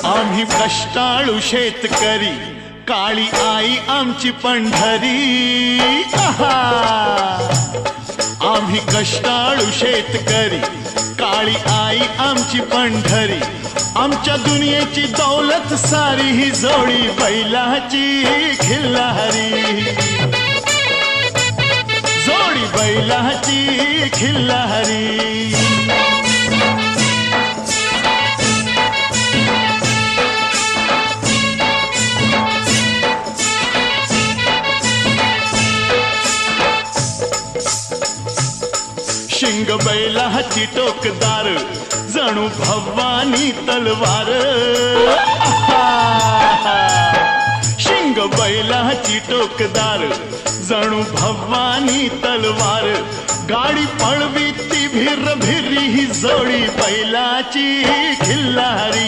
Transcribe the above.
आम्ही कष्टाळू शेतकरी, काळी आई आमची पंढरी। आम्ही कष्टाळू शेतकरी, काळी आई आमची पंढरी। आमच्या दुनियेची दौलत सारी ही जोडी बैलाची खिल्लारी, जोडी बैलाची खिल्लारी। शिंग बैलाची टोकदार, जणू भवानी तलवार। शिंग बैलाची टोकदार, जणू भवानी तलवार। गाडी पळवी ती भिर भिरी, ही जोडी बैलाची खिल्लारी।